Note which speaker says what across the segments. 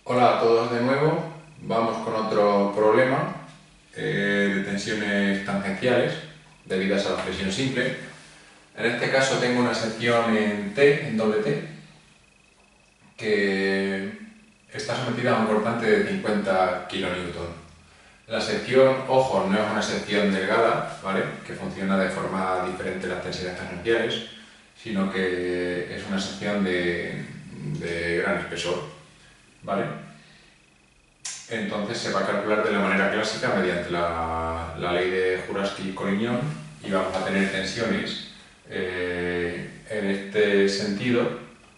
Speaker 1: Hola a todos de nuevo, vamos con otro problema de tensiones tangenciales debidas a la flexión simple. En este caso tengo una sección en T, en doble T, que está sometida a un cortante de 50 kN. La sección, ojo, no es una sección delgada, ¿vale?, que funciona de forma diferente las tensiones tangenciales, sino que es una sección de gran espesor, ¿vale? Entonces se va a calcular de la manera clásica mediante la ley de Jurasky-Collignon y vamos a tener tensiones en este sentido,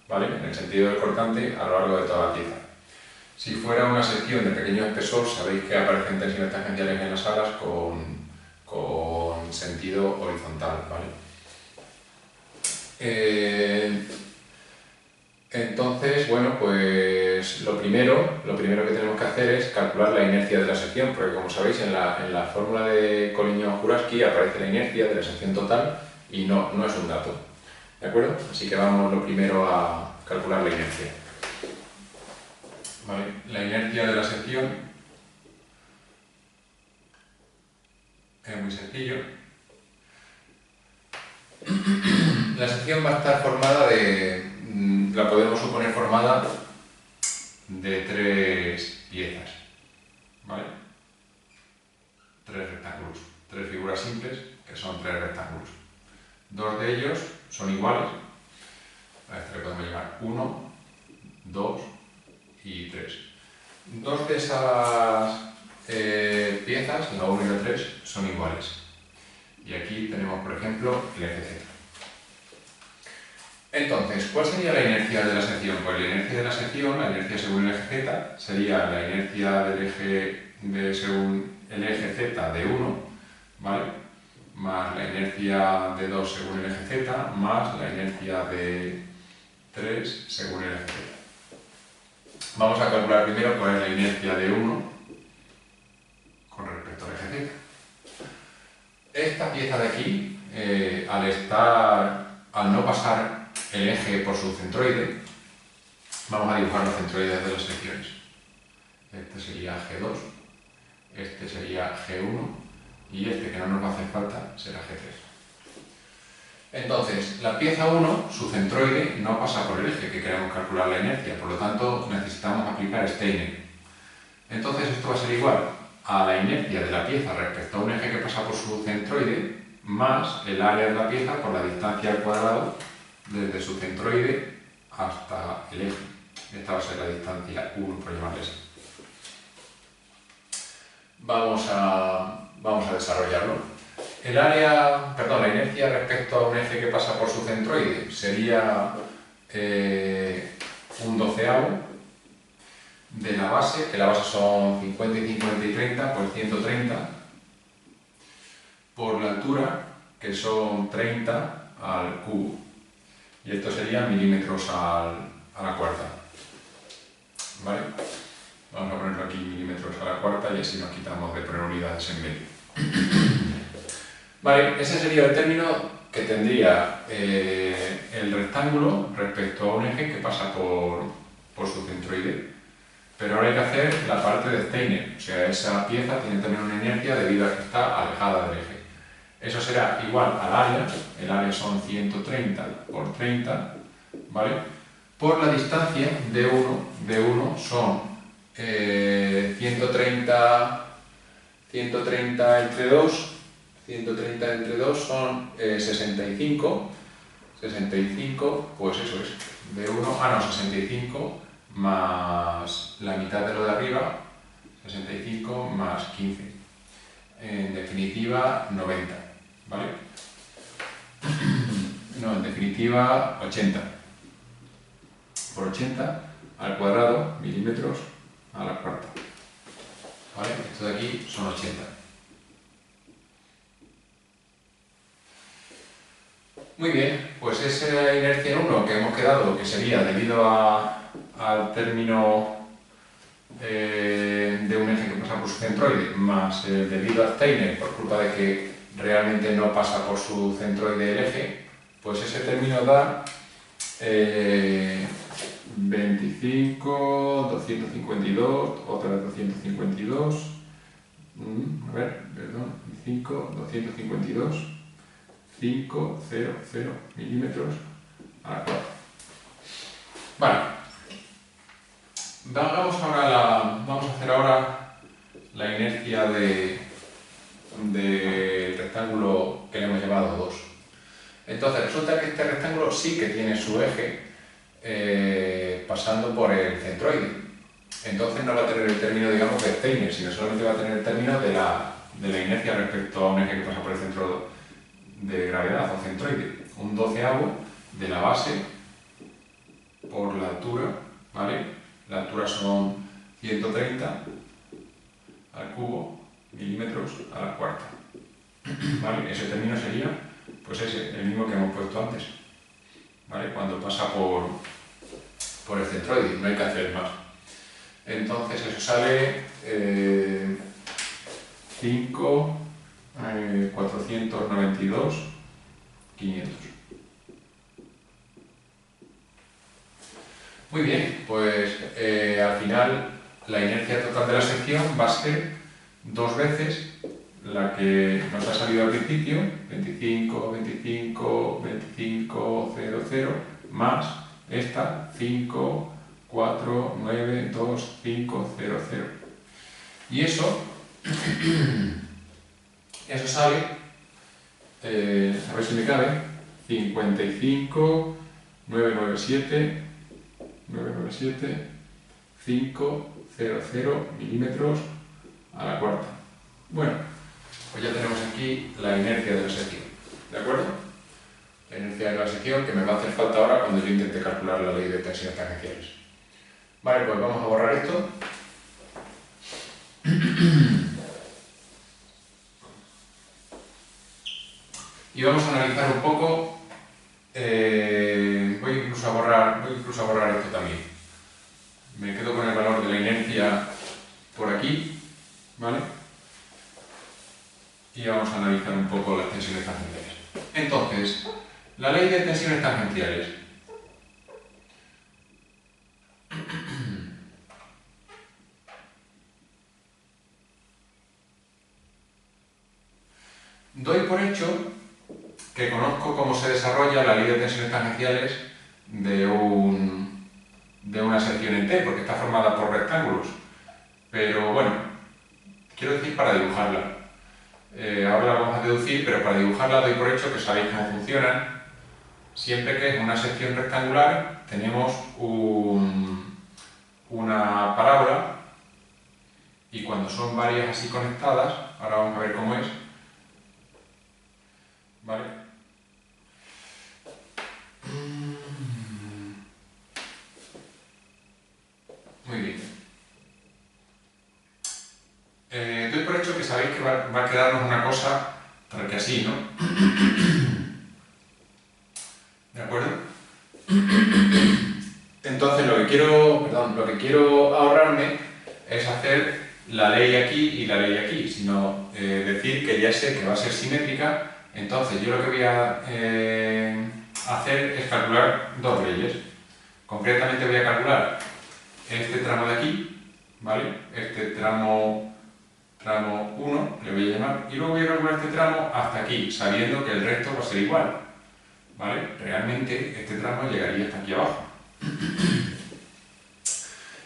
Speaker 1: ¿vale?, en el sentido del cortante a lo largo de toda la pieza. Si fuera una sección de pequeño espesor, sabéis que aparecen tensiones tangenciales en las alas con sentido horizontal, ¿vale? Entonces, bueno, pues lo primero que tenemos que hacer es calcular la inercia de la sección, porque como sabéis en la fórmula de Collignon-Jurasky aparece la inercia de la sección total y no es un dato, ¿de acuerdo? Así que vamos lo primero a calcular la inercia. Vale, la inercia de la sección es muy sencillo. La sección va a estar formada la podemos suponer formada de tres piezas, ¿vale? Tres rectángulos, tres figuras simples que son tres rectángulos. Dos de ellos son iguales, a este le podemos llamar 1, 2 y 3. Dos de esas piezas, la 1 y la 3, son iguales. Y aquí tenemos, por ejemplo, el eje Z. Entonces, ¿cuál sería la inercia de la sección? Pues la inercia de la sección, la inercia según el eje Z, sería la inercia del eje según el eje Z de 1, ¿vale?, más la inercia de 2 según el eje Z, más la inercia de 3 según el eje Z. Vamos a calcular primero cuál es la inercia de 1 con respecto al eje Z. Esta pieza de aquí, al no pasar el eje por su centroide, vamos a dibujar los centroides de las secciones. Este sería G2, este sería G1 y este, que no nos va a hacer falta, será G3. Entonces, la pieza 1, su centroide, no pasa por el eje que queremos calcular la inercia, por lo tanto necesitamos aplicar Steiner. Entonces esto va a ser igual a la inercia de la pieza respecto a un eje que pasa por su centroide, más el área de la pieza por la distancia al cuadrado desde su centroide hasta el eje. Esta va a ser la distancia 1, por llamarle así. Vamos a desarrollarlo. La inercia respecto a un eje que pasa por su centroide sería un doceavo de la base, que la base son 50 y 50 y 30, pues 130, por la altura, que son 30 al cubo. Y esto sería milímetros a la cuarta, ¿vale? Vamos a ponerlo aquí milímetros a la cuarta y así nos quitamos de poner unidades en medio. Vale, ese sería el término que tendría el rectángulo respecto a un eje que pasa por su centroide. Pero ahora hay que hacer la parte de Steiner, o sea, esa pieza tiene también una inercia debido a que está alejada del eje. Eso será igual al área, el área son 130 por 30, ¿vale?, por la distancia de 1 son 130 entre 2, 130 entre 2 son 65, pues eso es, de 65 más la mitad de lo de arriba, 65 más 15, en definitiva 90, ¿vale? No, en definitiva 80, por 80 al cuadrado, milímetros a la cuarta, ¿vale? Esto de aquí son 80. Muy bien, pues esa inercia en 1 que hemos quedado, que sería debido al término de un eje que pasa por su centroide, más debido a Steiner, por culpa de que realmente no pasa por su centroide el eje, pues ese término da 25, 252, otra vez 252, a ver, perdón, 5, 252, 5, 0, 0 milímetros a la cuarta. Vale. Vamos a hacer ahora la inercia del rectángulo que le hemos llevado 2. Entonces resulta que este rectángulo sí que tiene su eje pasando por el centroide. Entonces no va a tener el término, digamos, de Steiner, sino solamente va a tener el término de la inercia respecto a un eje que pasa por el centro de gravedad o centroide. Un 12avo de la base por la altura, ¿vale? La altura son 130 al cubo milímetros a la cuarta. ¿Vale? Ese término sería, pues ese, el mismo que hemos puesto antes. ¿Vale? Cuando pasa por el centroide, no hay que hacer más. Entonces eso sale 5, 492, 500. Muy bien, pues al final la inercia total de la sección va a ser 2 veces la que nos ha salido al principio, 25, 25, 25, 0, 0, más esta, 5, 4, 9, 2, 5, 0, 0. Y eso sale, a ver si me cabe, 55, 997, 5, 0, 0 milímetros a la cuarta. Bueno, pues ya tenemos aquí la inercia de la sección, ¿de acuerdo? La inercia de la sección que me va a hacer falta ahora cuando yo intente calcular la ley de tensiones tangenciales. Vale, pues vamos a borrar esto. Y vamos a analizar un poco, voy incluso a borrar esto también. Me quedo con el valor de la inercia por aquí, ¿vale? Y vamos a analizar un poco las tensiones tangenciales. Entonces, la ley de tensiones tangenciales. Doy por hecho que conozco cómo se desarrolla la ley de tensiones tangenciales de una sección en T, porque está formada por rectángulos. Pero bueno, quiero decir para dibujarla. Ahora la vamos a deducir, pero para dibujarla doy por hecho que sabéis cómo funcionan. Siempre que es una sección rectangular tenemos una parábola, y cuando son varias así conectadas, ahora vamos a ver cómo es, ¿vale? Muy bien. Doy por hecho que sabéis que va a quedarnos una cosa tal que así, ¿no? ¿De acuerdo? Entonces lo que quiero ahorrarme es hacer la ley aquí y la ley aquí, sino decir que ya sé que va a ser simétrica. Entonces yo lo que voy a hacer es calcular dos leyes. Concretamente voy a calcular este tramo de aquí, ¿vale? Este tramo 1, le voy a llamar, y luego voy a calcular este tramo hasta aquí, sabiendo que el resto va a ser igual, ¿vale? Realmente este tramo llegaría hasta aquí abajo.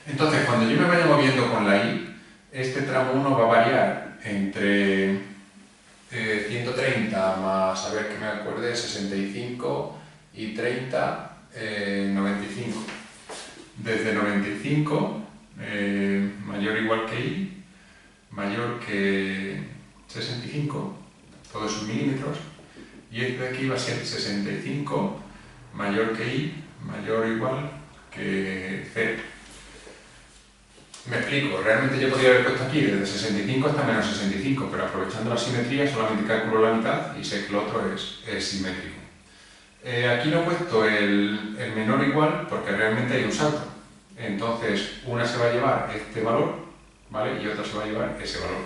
Speaker 1: Entonces, cuando yo me vaya moviendo con la I, este tramo 1 va a variar entre 130 más, a ver que me acuerde, 65 y 30, 95. Desde 95, mayor o igual que I, mayor que 65, todo es milímetros, y este de aquí va a ser 65, mayor que I, mayor o igual que 0. Me explico, realmente yo podría haber puesto aquí desde 65 hasta menos 65, pero aprovechando la simetría solamente calculo la mitad y sé que lo otro es simétrico. Aquí no he puesto el menor o igual porque realmente hay un salto. Entonces, una se va a llevar este valor, ¿vale? Y otra se va a llevar ese valor.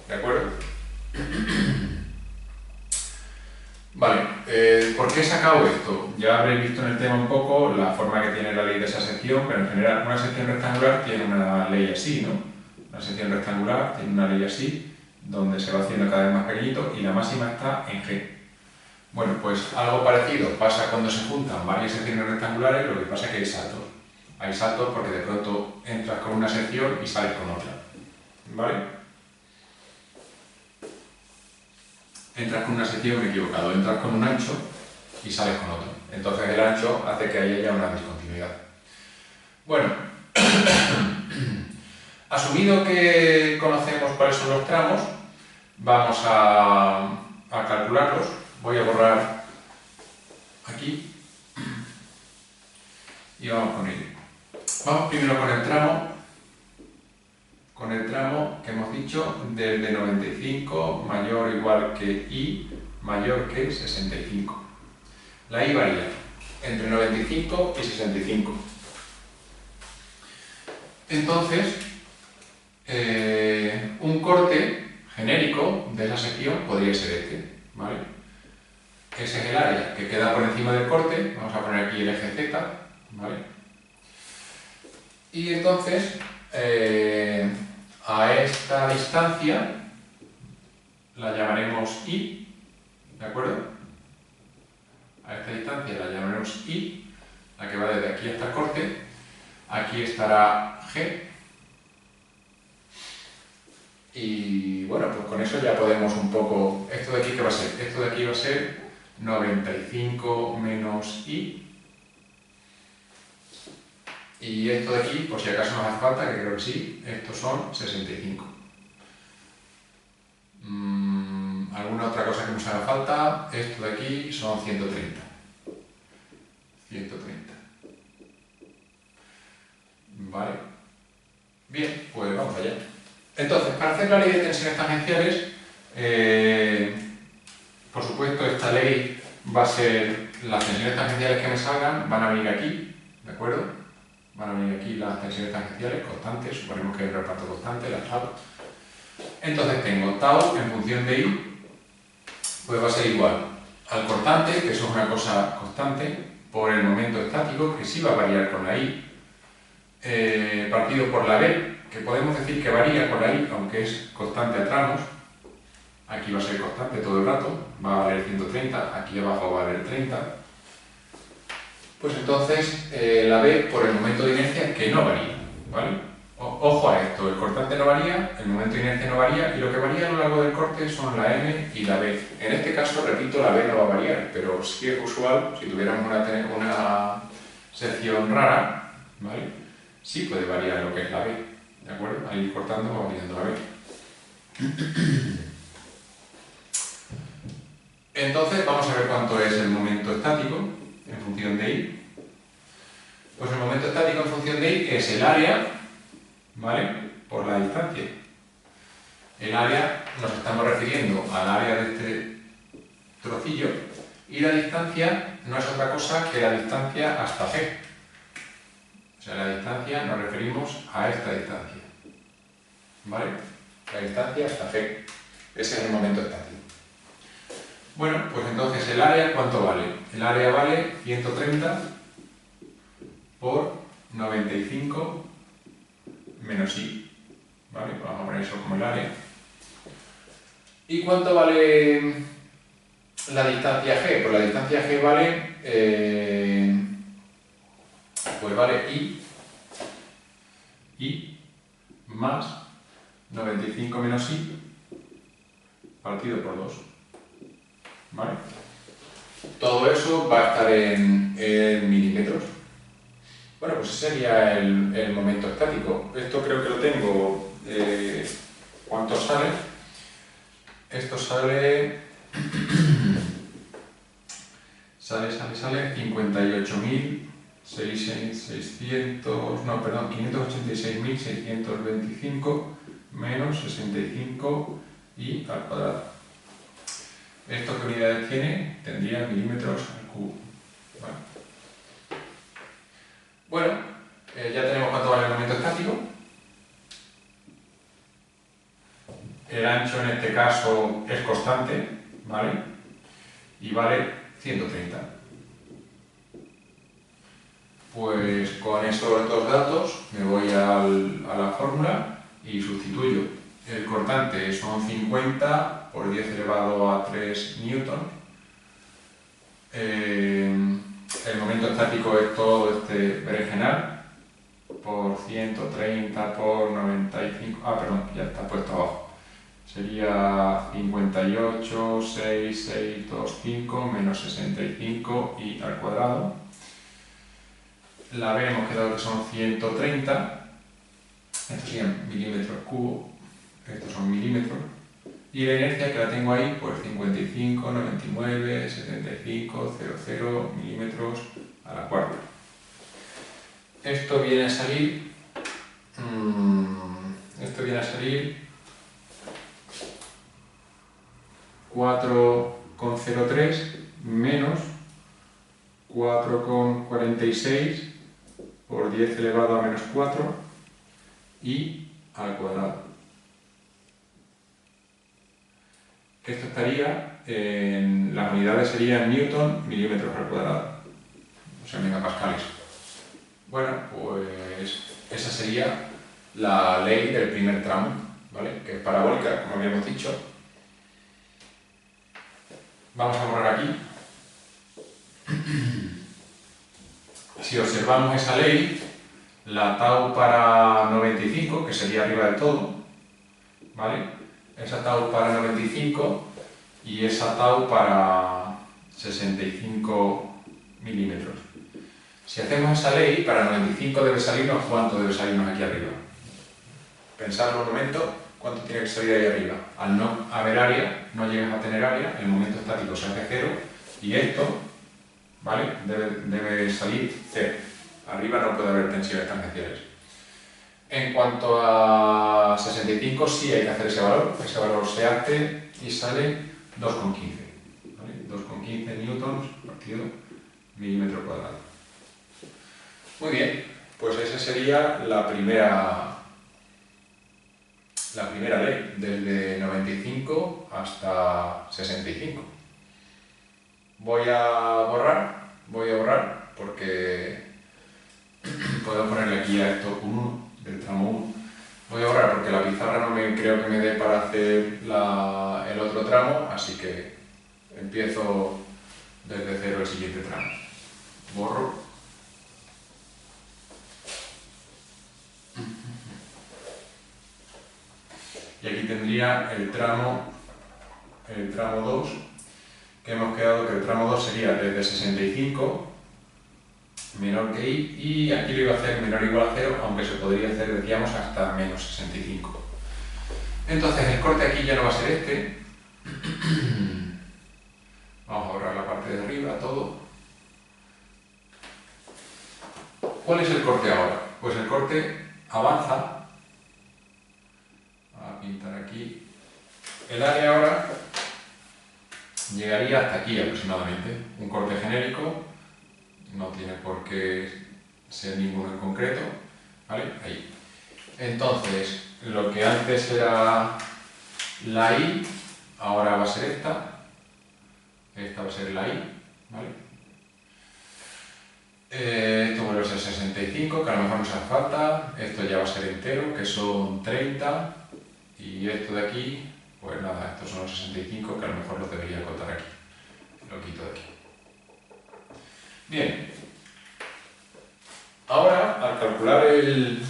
Speaker 1: ¿De acuerdo? Vale, ¿por qué he sacado esto? Ya habréis visto en el tema un poco la forma que tiene la ley de esa sección, pero en general una sección rectangular tiene una ley así, ¿no? Una sección rectangular tiene una ley así, donde se va haciendo cada vez más pequeñito y la máxima está en G. Bueno, pues algo parecido pasa cuando se juntan varias secciones rectangulares, lo que pasa es que hay saltos. Hay saltos porque de pronto entras con una sección y sales con otra. ¿Vale? Entras con una sección, me he equivocado, entras con un ancho y sales con otro. Entonces el ancho hace que haya una discontinuidad. Bueno, asumido que conocemos cuáles son los tramos, vamos a calcularlos. Voy a borrar aquí y vamos con ello. Vamos primero con el tramo que hemos dicho desde 95 mayor o igual que I mayor que 65. La I varía entre 95 y 65. Entonces, un corte genérico de esa sección podría ser este, ¿vale? Ese es el área que queda por encima del corte. Vamos a poner aquí el eje Z, ¿vale? Y entonces, a esta distancia la llamaremos I, ¿de acuerdo? A esta distancia la llamaremos I, la que va desde aquí hasta el corte. Aquí estará G. Y bueno, pues con eso ya podemos un poco... ¿Esto de aquí qué va a ser? Esto de aquí va a ser 95 menos I. Y esto de aquí, por si acaso nos hace falta, que creo que sí, estos son 65. ¿Alguna otra cosa que nos haga falta? Esto de aquí son 130. 130. Vale. Bien, pues vamos allá. Entonces, para hacer la ley de tensiones tangenciales, por supuesto, esta ley va a ser, las tensiones tangenciales que me salgan van a venir aquí, ¿de acuerdo? Van a venir aquí las tensiones tangenciales constantes, suponemos que hay un reparto constante, la tau. Entonces tengo tau en función de I, pues va a ser igual al cortante, que eso es una cosa constante, por el momento estático, que sí va a variar con la I, partido por la B, que podemos decir que varía con la I, aunque es constante a tramos. Aquí va a ser constante todo el rato, va a valer 130, aquí abajo va a valer 30. Pues entonces la B por el momento de inercia que no varía, ¿vale? Ojo a esto, el cortante no varía, el momento de inercia no varía y lo que varía a lo largo del corte son la M y la B. En este caso, repito, la B no va a variar, pero sí es usual, si tuviéramos una sección rara, ¿vale? Sí puede variar lo que es la B, ¿de acuerdo? Al ir cortando va variando la B. Entonces vamos a ver cuánto es el momento estático en función de I. Pues el momento estático en función de I es el área, ¿vale? Por la distancia. El área, nos estamos refiriendo al área de este trocillo, y la distancia no es otra cosa que la distancia hasta G. O sea, la distancia nos referimos a esta distancia, ¿vale? La distancia hasta G. Ese es el momento estático. Bueno, pues entonces el área, ¿cuánto vale? El área vale 130 por 95 menos I, ¿vale? Vamos a poner eso como el área. ¿Y cuánto vale la distancia G? Pues la distancia G vale, pues vale I más 95 menos I partido por 2, ¿vale? Todo eso va a estar en milímetros. Bueno, pues ese sería el momento estático. Esto creo que lo tengo. ¿Cuánto sale? Esto sale 58.600, no, perdón, 586.625 menos 65 y al cuadrado. ¿Esto qué unidades tiene? Tendría milímetros al cubo. ¿Vale? Bueno, ya tenemos cuánto vale el momento estático. El ancho en este caso es constante, ¿vale? Y y vale 130. Pues con esos dos datos me voy a la fórmula y sustituyo. El cortante son 50 por 10 elevado a 3 newtons. El momento estático es todo este berenjenal por 130 por 95, perdón, ya está puesto abajo. Sería 58, 6, 6, 2, 5, menos 65 y al cuadrado. La B hemos quedado que son 130, estos serían milímetros cúbicos, estos son milímetros. Y la inercia que la tengo ahí, pues 55, 99, 75, 00 milímetros a la cuarta. Esto viene a salir 4,03 menos 4,46 por 10 elevado a menos 4 y al cuadrado. Esto estaría en las unidades serían newton milímetros al cuadrado, o sea, megapascales. Bueno, pues esa sería la ley del primer tramo, ¿vale? Que es parabólica, como habíamos dicho. Vamos a borrar aquí. Si observamos esa ley, la tau para 95, que sería arriba del todo, ¿vale? Esa tau para 95 y esa tau para 65 milímetros. Si hacemos esa ley, para 95 debe salirnos, ¿cuánto debe salirnos aquí arriba? Pensad un momento, ¿cuánto tiene que salir ahí arriba? Al no haber área, no llegas a tener área, el momento estático se hace cero y esto, ¿vale? Debe salir cero. Arriba no puede haber tensiones tangenciales. En cuanto a 65, sí hay que hacer ese valor se hace y sale 2,15, ¿vale? 2,15 newtons partido milímetro cuadrado. Muy bien, pues esa sería la primera ley, desde 95 hasta 65. Voy a borrar porque puedo ponerle aquí a esto un 1 del tramo 1. Voy a borrar porque la pizarra no creo que me dé para hacer el otro tramo, así que empiezo desde cero el siguiente tramo. Borro. Y aquí tendría el tramo 2, que hemos quedado que el tramo 2 sería desde 65 menor que i, y aquí lo iba a hacer menor o igual a 0, aunque se podría hacer, decíamos, hasta menos 65. Entonces el corte aquí ya no va a ser este. Vamos a borrar la parte de arriba, todo. ¿Cuál es el corte ahora? Pues el corte avanza. Voy a pintar aquí. El área ahora llegaría hasta aquí aproximadamente. Un corte genérico. No tiene por qué ser ninguno en concreto, ¿vale? Ahí. Entonces, lo que antes era la I, ahora va a ser esta va a ser la I, ¿vale? Esto vuelve a ser 65, que a lo mejor nos hace falta, esto ya va a ser entero, que son 30, y esto de aquí, pues nada, estos son los 65, que a lo mejor los debería contar aquí, lo quito de aquí. Bien, ahora al calcular el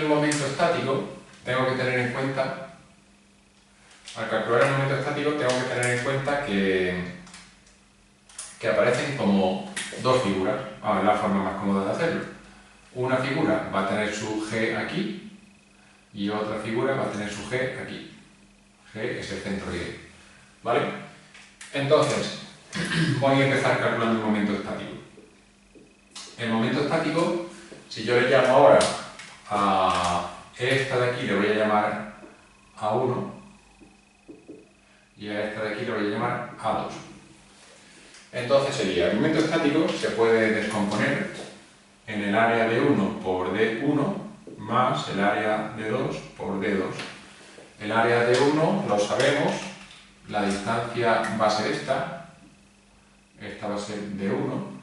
Speaker 1: momento estático tengo que tener en cuenta que aparecen como dos figuras. Es la forma más cómoda de hacerlo. Una figura va a tener su G aquí y otra figura va a tener su G aquí. G es el centroide, ¿vale? Entonces, voy a empezar calculando el momento estático. El momento estático, si yo le llamo ahora a esta de aquí, le voy a llamar A1, y a esta de aquí le voy a llamar A2. Entonces sería, el momento estático se puede descomponer en el área de 1 por D1 más el área de 2 por D2. El área de 1 lo sabemos, la distancia va a ser esta va a ser de 1,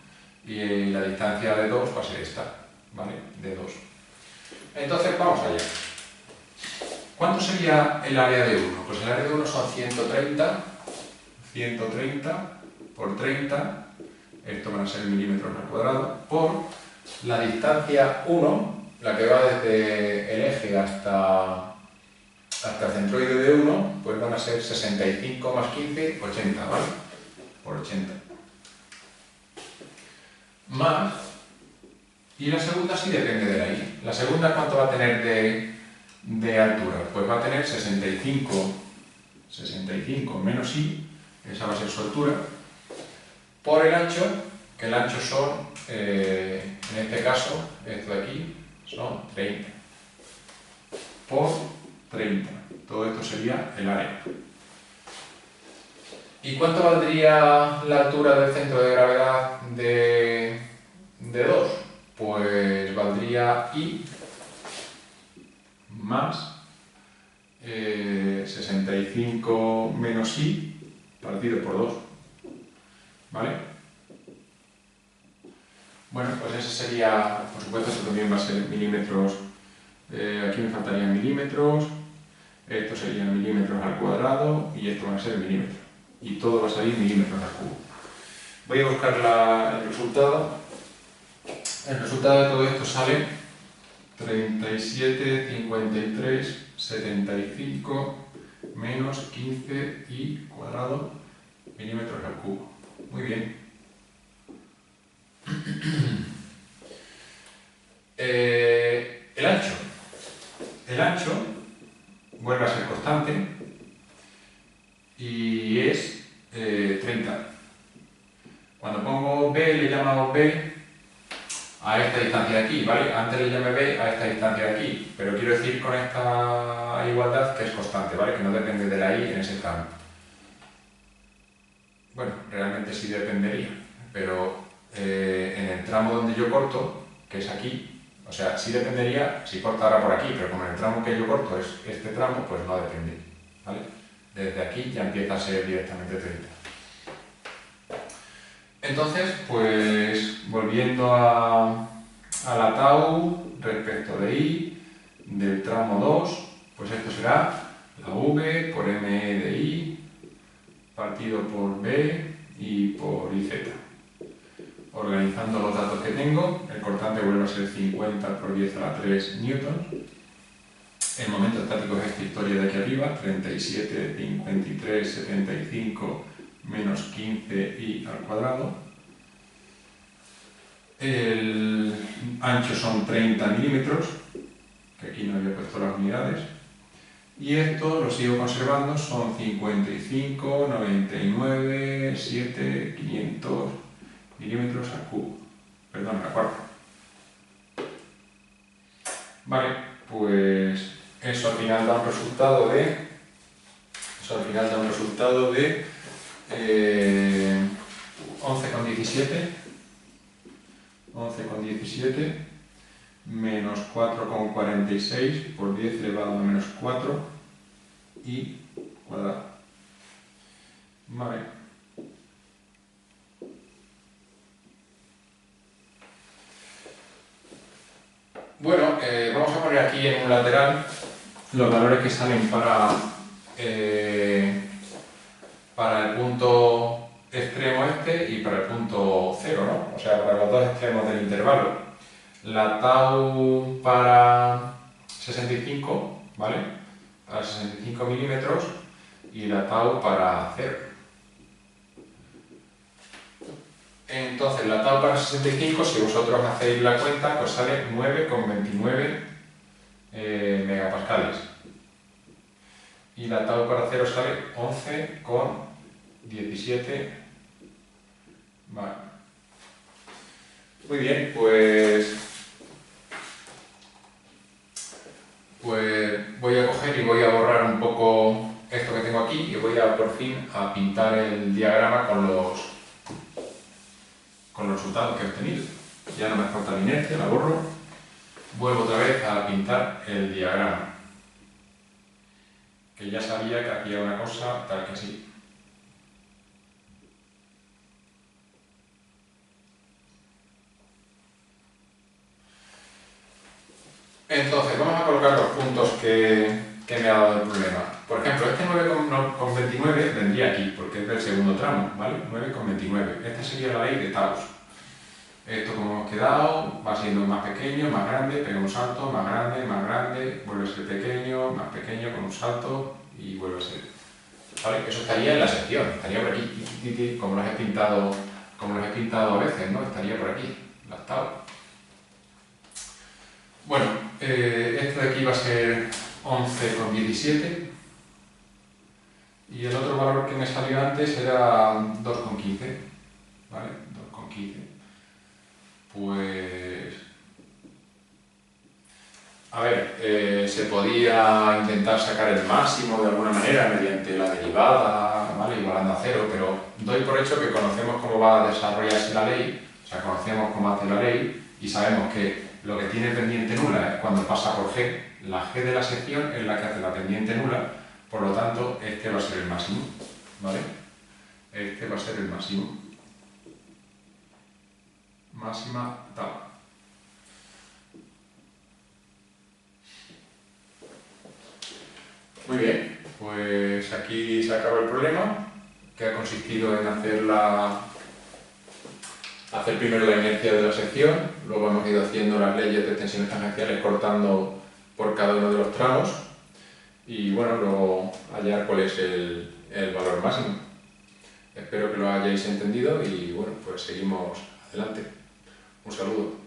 Speaker 1: y la distancia de 2 va a ser esta, ¿vale? De 2. Entonces vamos allá. ¿Cuánto sería el área de 1? Pues el área de 1 son 130 por 30, esto van a ser milímetros al cuadrado, por la distancia 1, la que va desde el eje hasta el centroide de 1, pues van a ser 65 más 15, 80, ¿vale? Por 80. Más, y la segunda sí depende de la y. La segunda, ¿cuánto va a tener de altura? Pues va a tener 65 menos y, esa va a ser su altura, por el ancho, que el ancho son, en este caso, esto de aquí, son 30. Por 30. Todo esto sería el área. ¿Y cuánto valdría la altura del centro de gravedad de 2? Pues valdría I más 65 menos I partido por 2. ¿Vale? Bueno, pues ese sería, por supuesto, esto también va a ser milímetros. Aquí me faltarían milímetros, esto serían milímetros al cuadrado y esto van a ser milímetros. Y todo va a salir milímetros al cubo. Voy a buscar el resultado. El resultado de todo esto sale 37, 53, 75 menos 15 y cuadrado milímetros al cubo. Muy bien. El ancho. El ancho vuelve a ser constante y es 30. Cuando pongo B, le llamamos B a esta distancia de aquí, ¿vale? Antes le llamé B a esta distancia de aquí, pero quiero decir con esta igualdad que es constante, ¿vale? Que no depende de la I en ese tramo. Bueno, realmente sí dependería, pero en el tramo donde yo corto, que es aquí, o sea, sí dependería si cortara por aquí, pero como en el tramo que yo corto es este tramo, pues no depende, ¿vale? Desde aquí ya empieza a ser directamente 30. Entonces, pues volviendo a la tau respecto de I del tramo 2, pues esto será la V por ME de I partido por B y por IZ. Organizando los datos que tengo, el cortante vuelve a ser 50 por 10 a la 3 newtons. El momento estático es esta historia de aquí arriba, 37, 53, 75 menos 15 i al cuadrado. El ancho son 30 milímetros, que aquí no había puesto las unidades. Y esto lo sigo conservando, son 55, 99, 7, 500 milímetros al cubo. Perdón, al cuarto. Vale, pues eso al final da un resultado de 11,17 menos 4,46 por 10 elevado a menos 4 y cuadrado. Vale. Bueno, vamos a poner aquí en un lateral los valores que salen para el punto extremo este y para el punto 0, ¿no? O sea, para los dos extremos del intervalo. La tau para 65, ¿vale? Para 65 milímetros y la tau para 0. Entonces, la tau para 65, si vosotros hacéis la cuenta, pues sale 9,29 megapascales. Y la tau para 0 sale 11,17. Vale. Muy bien, pues voy a coger y voy a borrar un poco esto que tengo aquí y voy a por fin a pintar el diagrama con los resultados que he obtenido. Ya no me falta la inercia, la borro. Vuelvo otra vez a pintar el diagrama. Que ya sabía que hacía una cosa tal que así. Entonces, vamos a colocar los puntos que me ha dado el problema. Por ejemplo, este 9,29 vendría aquí, porque es del segundo tramo, ¿vale? 9,29. Esta sería la ley de Taus. Esto, como hemos quedado, va siendo más pequeño, más grande, pega un salto, más grande, vuelve a ser pequeño, más pequeño, con un salto y vuelve a ser. ¿Vale? Eso estaría en la sección, estaría por aquí, como los he pintado a veces, ¿no? Estaría por aquí, las Taus. Bueno, este de aquí va a ser 11,17 y el otro valor que me salió antes era 2,15, ¿vale? 2,15. Pues, a ver, se podía intentar sacar el máximo de alguna manera mediante la derivada, ¿vale? Igualando a cero, pero doy por hecho que conocemos cómo va a desarrollarse la ley, o sea, conocemos cómo hace la ley y sabemos que lo que tiene pendiente nula es cuando pasa por G, la G de la sección es la que hace la pendiente nula, por lo tanto, este va a ser el máximo, ¿vale? Este va a ser el máximo. Máxima tal. Muy bien, pues aquí se acaba el problema, que ha consistido en hacer primero la inercia de la sección, luego hemos ido haciendo las leyes de tensiones tangenciales cortando por cada uno de los tramos y bueno, luego hallar cuál es el valor máximo. Espero que lo hayáis entendido y bueno, pues seguimos adelante. Un saludo.